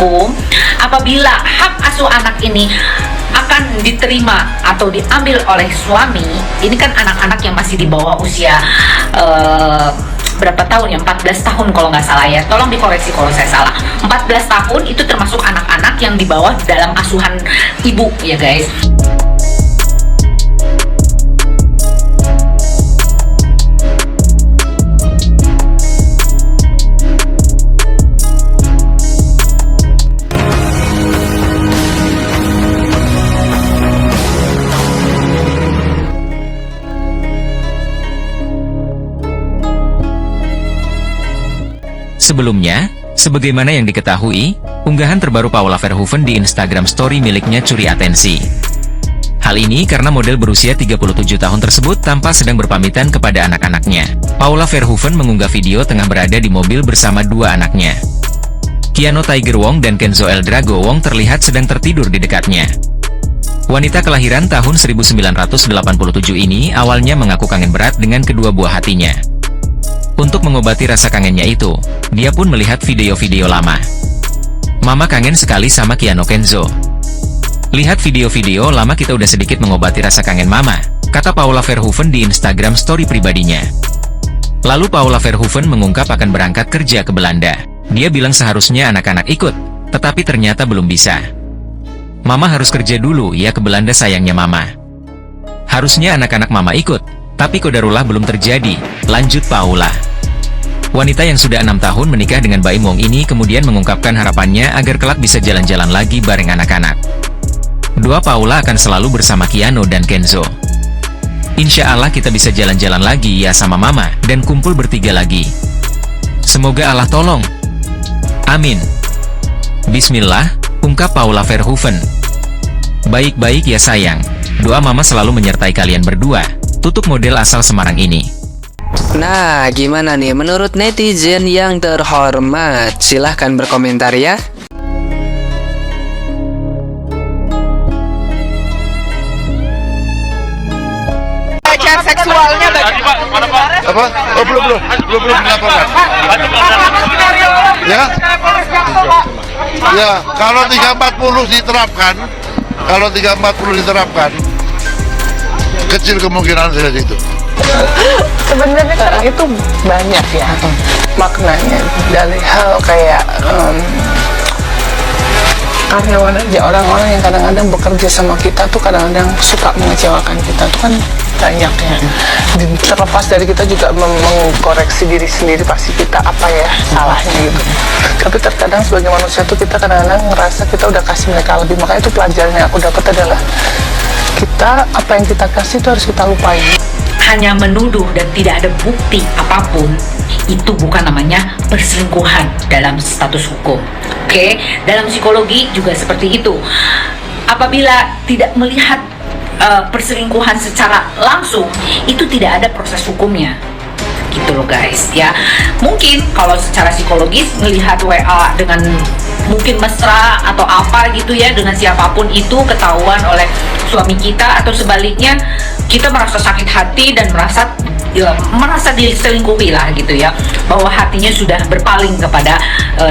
hukum apabila hak asuh anak ini akan diterima atau diambil oleh suami. Ini kan anak-anak yang masih di bawah usia berapa tahun ya, 14 tahun kalau nggak salah ya, tolong dikoreksi kalau saya salah. 14 tahun itu termasuk anak-anak yang di bawah dalam asuhan ibu ya guys. Sebelumnya, sebagaimana yang diketahui, unggahan terbaru Paula Verhoeven di Instagram Story miliknya curi atensi. Hal ini karena model berusia 37 tahun tersebut tampak sedang berpamitan kepada anak-anaknya. Paula Verhoeven mengunggah video tengah berada di mobil bersama dua anaknya. Keanu Tiger Wong dan Kenzo El Drago Wong terlihat sedang tertidur di dekatnya. Wanita kelahiran tahun 1987 ini awalnya mengaku kangen berat dengan kedua buah hatinya. Untuk mengobati rasa kangennya itu, dia pun melihat video-video lama. Mama kangen sekali sama Keanu Kenzo. Lihat video-video lama kita udah sedikit mengobati rasa kangen mama, kata Paula Verhoeven di Instagram story pribadinya. Lalu Paula Verhoeven mengungkap akan berangkat kerja ke Belanda. Dia bilang seharusnya anak-anak ikut, tetapi ternyata belum bisa. Mama harus kerja dulu ya ke Belanda sayangnya mama. Harusnya anak-anak mama ikut, tapi kodarullah belum terjadi, lanjut Paula. Wanita yang sudah 6 tahun menikah dengan Baim Wong ini kemudian mengungkapkan harapannya agar kelak bisa jalan-jalan lagi bareng anak-anak. Doa Paula akan selalu bersama Keanu dan Kenzo. Insya Allah kita bisa jalan-jalan lagi ya sama mama, dan kumpul bertiga lagi. Semoga Allah tolong. Amin. Bismillah, ungkap Paula Verhoeven. Baik-baik ya sayang, doa mama selalu menyertai kalian berdua, tutup model asal Semarang ini. Nah, gimana nih menurut netizen yang terhormat? Silahkan berkomentar ya. Pelecehan seksualnya apa? Oh, belum dilaporkan. Ya? Ya, kalau 340 diterapkan, kecil kemungkinan seperti itu. Sebenarnya kan itu banyak ya maknanya, dari hal kayak karyawan aja, orang-orang yang kadang-kadang bekerja sama kita tuh kadang-kadang suka mengecewakan kita tuh kan banyak ya. Terlepas dari kita juga mengkoreksi diri sendiri, pasti kita apa ya salahnya gitu. Tapi terkadang sebagai manusia tuh kita kadang-kadang ngerasa kita udah kasih mereka lebih. Makanya itu pelajaran yang aku dapat adalah kita apa yang kita kasih itu harus kita lupain. Hanya menuduh dan tidak ada bukti apapun, itu bukan namanya perselingkuhan dalam status hukum. Oke, dalam psikologi juga seperti itu. Apabila tidak melihat perselingkuhan secara langsung, itu tidak ada proses hukumnya. Gitu loh guys ya. Mungkin kalau secara psikologis melihat WA dengan mungkin mesra atau apa gitu ya dengan siapapun itu ketahuan oleh suami kita, atau sebaliknya kita merasa sakit hati dan merasa diselingkuhi lah gitu ya, bahwa hatinya sudah berpaling kepada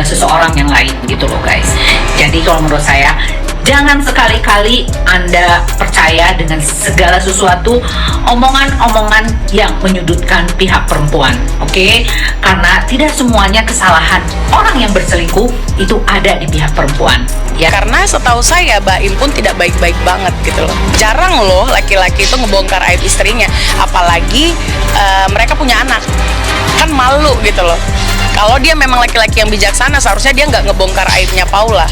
seseorang yang lain gitu loh guys. Jadi kalau menurut saya, jangan sekali-kali Anda percaya dengan segala sesuatu omongan-omongan yang menyudutkan pihak perempuan, oke? Karena tidak semuanya kesalahan orang yang berselingkuh itu ada di pihak perempuan. Ya. Karena setahu saya Baim pun tidak baik-baik banget gitu loh. Jarang loh laki-laki itu ngebongkar aib istrinya, apalagi mereka punya anak. Kan malu gitu loh. Kalau dia memang laki-laki yang bijaksana, seharusnya dia nggak ngebongkar aibnya Paula.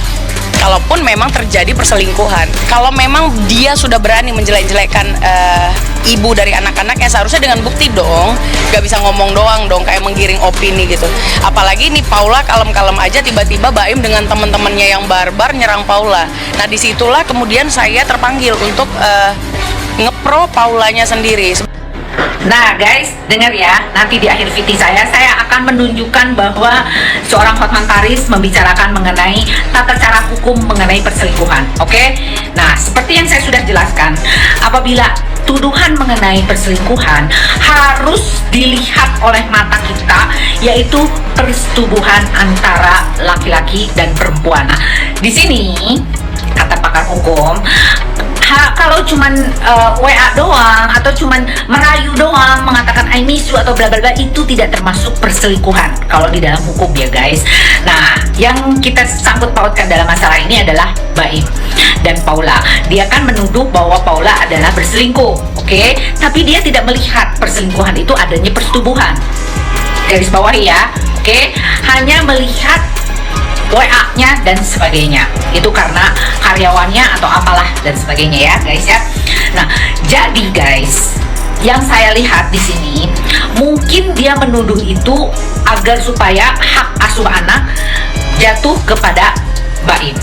Kalaupun memang terjadi perselingkuhan, kalau memang dia sudah berani menjelek-jelekan ibu dari anak-anaknya, seharusnya dengan bukti dong, gak bisa ngomong doang dong, kayak menggiring opini gitu. Apalagi nih Paula kalem-kalem aja, tiba-tiba Baim dengan teman-temannya yang barbar nyerang Paula. Nah disitulah kemudian saya terpanggil untuk ngepro Paulanya sendiri. Nah guys, dengar ya, nanti di akhir video saya akan menunjukkan bahwa seorang Hotman Paris membicarakan mengenai tata cara hukum mengenai perselingkuhan. Oke? Nah, seperti yang saya sudah jelaskan, apabila tuduhan mengenai perselingkuhan harus dilihat oleh mata kita, yaitu persetubuhan antara laki-laki dan perempuan. Nah, di sini kata pakar hukum, kalau cuman WA doang atau cuman merayu doang mengatakan I miss you atau bla bla bla, itu tidak termasuk perselingkuhan kalau di dalam hukum ya guys. Nah, yang kita sangkut pautkan dalam masalah ini adalah Baim dan Paula. Dia kan menuduh bahwa Paula adalah berselingkuh, oke? Tapi dia tidak melihat perselingkuhan itu adanya persetubuhan. Garis bawah ya, oke? Hanya melihat WA-nya dan sebagainya. Itu karena karyawannya atau apalah dan sebagainya ya, guys ya. Nah, jadi guys, yang saya lihat di sini, mungkin dia menuduh itu agar supaya hak asuh anak jatuh kepada Baim.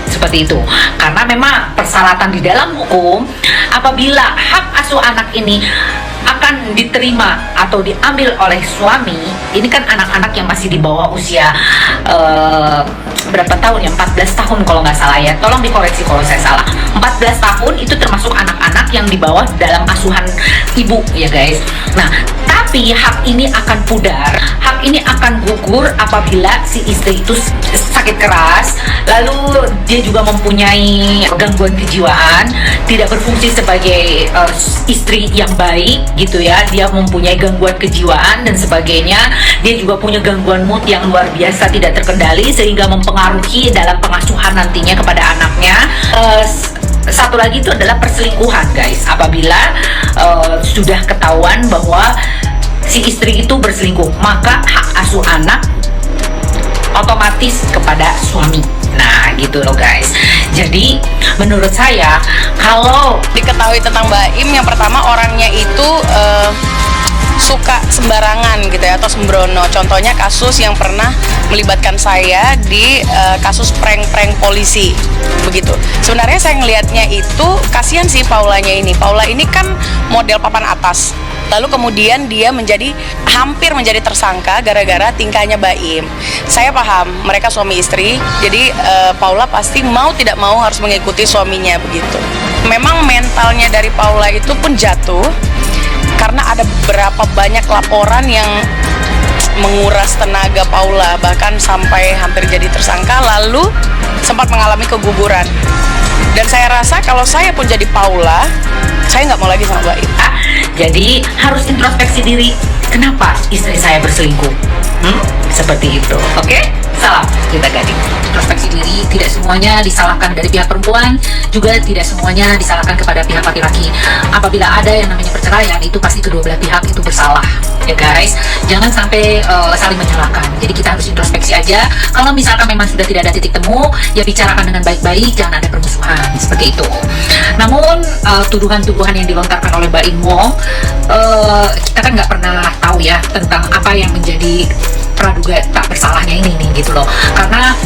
Seperti itu. Karena memang persyaratan di dalam hukum, apabila hak asuh anak ini akan diterima atau diambil oleh suami, ini kan anak-anak yang masih di bawah usia berapa tahun ya, 14 tahun kalau nggak salah ya, tolong dikoreksi kalau saya salah. 14 tahun itu termasuk anak-anak yang di bawah dalam asuhan ibu ya guys. Nah, tapi hak ini akan pudar, hak ini akan gugur apabila si istri itu sakit keras, lalu dia juga mempunyai gangguan kejiwaan, tidak berfungsi sebagai istri yang baik gitu ya, dia mempunyai gangguan kejiwaan dan sebagainya, dia juga punya gangguan mood yang luar biasa tidak terkendali sehingga mempengaruhi dalam pengasuhan nantinya kepada anaknya. Satu lagi itu adalah perselingkuhan guys, apabila sudah ketahuan bahwa si istri itu berselingkuh, maka hak asuh anak otomatis kepada suami. Nah gitu loh guys. Jadi menurut saya kalau Diketahui tentang Baim, yang pertama orangnya itu suka sembarangan gitu ya, atau sembrono. Contohnya kasus yang pernah melibatkan saya di kasus prank-prank polisi begitu. Sebenarnya saya ngelihatnya itu kasihan sih Paulanya ini. Paula ini kan model papan atas, lalu kemudian dia hampir menjadi tersangka gara-gara tingkahnya Baim. Saya paham mereka suami istri, jadi Paula pasti mau tidak mau harus mengikuti suaminya begitu. Memang mentalnya dari Paula itu pun jatuh karena ada beberapa banyak laporan yang menguras tenaga Paula, bahkan sampai hampir jadi tersangka, lalu sempat mengalami keguguran. Dan saya rasa kalau saya pun jadi Paula, saya nggak mau lagi sama Baim. jadi harus introspeksi diri, kenapa istri saya berselingkuh? Seperti itu, oke? Salam kita gading. Introspeksi diri, tidak semuanya disalahkan dari pihak perempuan, juga tidak semuanya disalahkan kepada pihak laki-laki. Apabila ada yang namanya perceraian, itu pasti kedua belah pihak itu bersalah, ya guys. Jangan sampai saling menyalahkan. Jadi kita harus introspeksi aja. Kalau misalkan memang sudah tidak ada titik temu, ya bicarakan dengan baik-baik, jangan ada permusuhan, seperti itu. Namun tuduhan-tuduhan yang dilontarkan oleh Mbak Wong, kita kan nggak pernah tahu ya tentang apa yang menjadi praduga tak bersalahnya ini nih gitu loh. Karena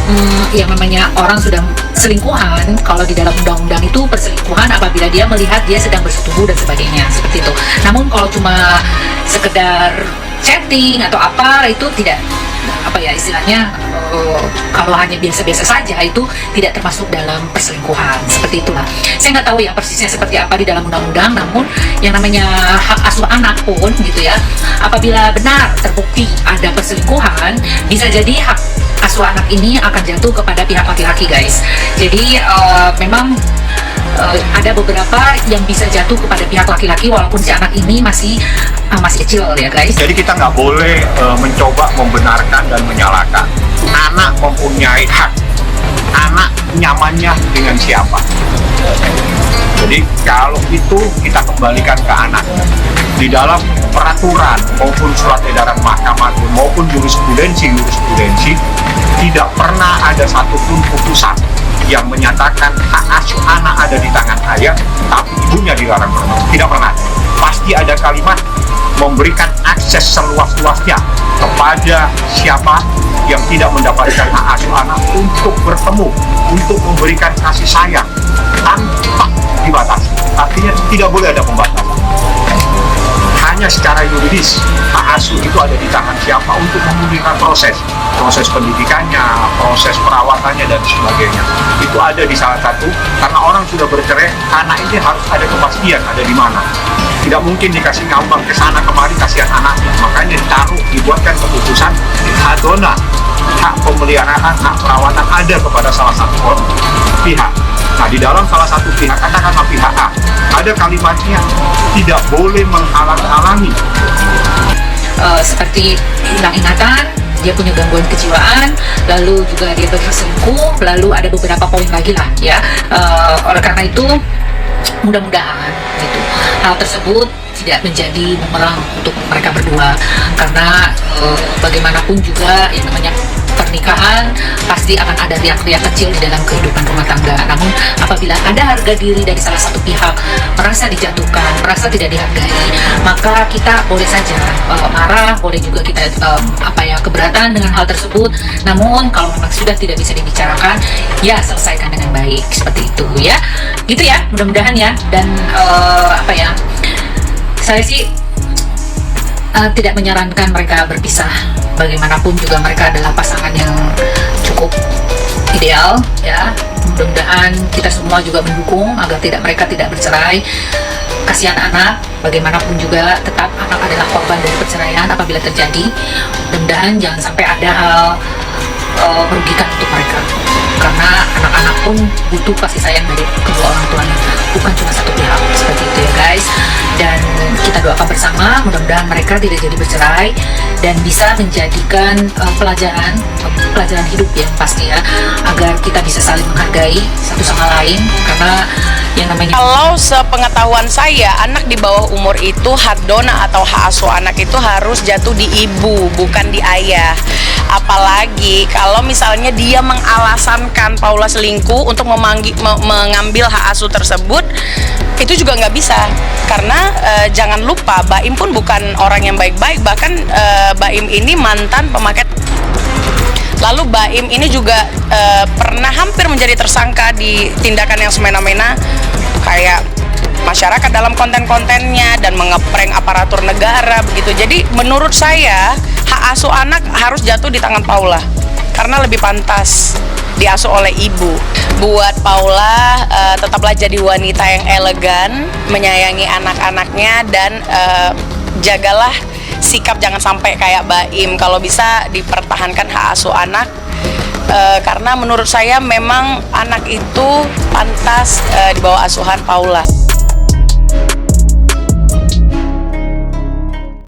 yang namanya orang sudah selingkuhan, kalau di dalam undang-undang itu perselingkuhan apabila dia melihat dia sedang bersetubuh dan sebagainya, seperti itu. Namun kalau cuma sekedar chatting atau apa, itu tidak, apa ya istilahnya, kalau hanya biasa-biasa saja itu tidak termasuk dalam perselingkuhan, seperti itulah. Saya nggak tahu ya persisnya seperti apa di dalam undang-undang, namun yang namanya hak asuh anak pun gitu ya, apabila benar terbukti ada perselingkuhan, bisa jadi hak asuh anak ini akan jatuh kepada pihak laki-laki guys. Jadi memang ada beberapa yang bisa jatuh kepada pihak laki-laki walaupun si anak ini masih kecil ya guys. Jadi kita nggak boleh mencoba membenarkan dan menyalahkan. Anak mempunyai hak. Anak nyamannya dengan siapa. Jadi kalau itu kita kembalikan ke anak. Di dalam peraturan maupun surat edaran mahkamah maupun jurisprudensi tidak pernah ada satupun putusan yang menyatakan hak asuh anak ada di tangan ayah, tapi ibunya dilarang bertemu. Tidak pernah. Pasti ada kalimat memberikan akses seluas-luasnya kepada siapa yang tidak mendapatkan hak asuh anak untuk bertemu, untuk memberikan kasih sayang tanpa dibatasi. Artinya tidak boleh ada pembatasan. hanya secara yuridis hak asuh itu ada di tangan siapa untuk memulihkan proses pendidikannya, proses perawatannya dan sebagainya. Itu ada di salah satu, karena orang sudah bercerai, anak ini harus ada kepastian ada di mana. Tidak mungkin dikasih ngambang ke sana kemari kasihan anaknya, makanya dibuatkan keputusan hadona, hak pemeliharaan, hak perawatan ada kepada salah satu pihak. Nah, di dalam salah satu pihak, katakanlah pihak A, ada kalimatnya tidak boleh menghalang-halangi. Seperti hilang ingatan, dia punya gangguan kejiwaan, lalu juga dia berselingkuh, lalu ada beberapa poin lagi lah ya. Oleh karena itu, mudah-mudahan gitu, hal tersebut tidak menjadi bumerang untuk mereka berdua, karena bagaimanapun juga yang namanya pernikahan pasti akan ada riak-riak kecil di dalam kehidupan rumah tangga. Namun apabila ada harga diri dari salah satu pihak merasa dijatuhkan, merasa tidak dihargai, maka kita boleh saja marah, boleh juga kita keberatan dengan hal tersebut. Namun kalau memang sudah tidak bisa dibicarakan, ya selesaikan dengan baik, seperti itu ya. Gitu ya, mudah-mudahan ya. Dan saya sih tidak menyarankan mereka berpisah. Bagaimanapun juga mereka adalah pasangan yang cukup ideal ya. Mudah-mudahan kita semua juga mendukung agar mereka tidak bercerai. Kasihan anak, bagaimanapun juga tetap anak adalah korban dari perceraian apabila terjadi. Mudah-mudahan jangan sampai ada hal merugikan untuk mereka, karena anak-anak pun butuh kasih sayang dari kedua orang tuanya, bukan cuma satu pihak, seperti itu ya guys. Dan kita doakan bersama, mudah-mudahan mereka tidak jadi bercerai dan bisa menjadikan pelajaran hidup yang pasti ya, agar kita bisa saling menghargai satu sama lain. Karena yang namanya, kalau sepengetahuan saya, anak di bawah umur itu hak dona atau hak asuh anak itu harus jatuh di ibu, bukan di ayah. Apalagi kalau misalnya dia mengalasankan Paula selingkuh untuk mengambil hak asuh tersebut, itu juga nggak bisa. Karena jangan lupa, Baim pun bukan orang yang baik-baik. Bahkan Baim ini mantan pemakai. Lalu Baim ini juga pernah hampir menjadi tersangka di tindakan yang semena-mena, kayak masyarakat dalam konten-kontennya dan mengeprank aparatur negara begitu. Jadi menurut saya hak asuh anak harus jatuh di tangan Paula, karena lebih pantas diasuh oleh ibu. Buat Paula, tetaplah jadi wanita yang elegan, menyayangi anak-anaknya, dan jagalah sikap jangan sampai kayak Baim. Kalau bisa dipertahankan hak asuh anak, karena menurut saya memang anak itu pantas di bawah asuhan Paula.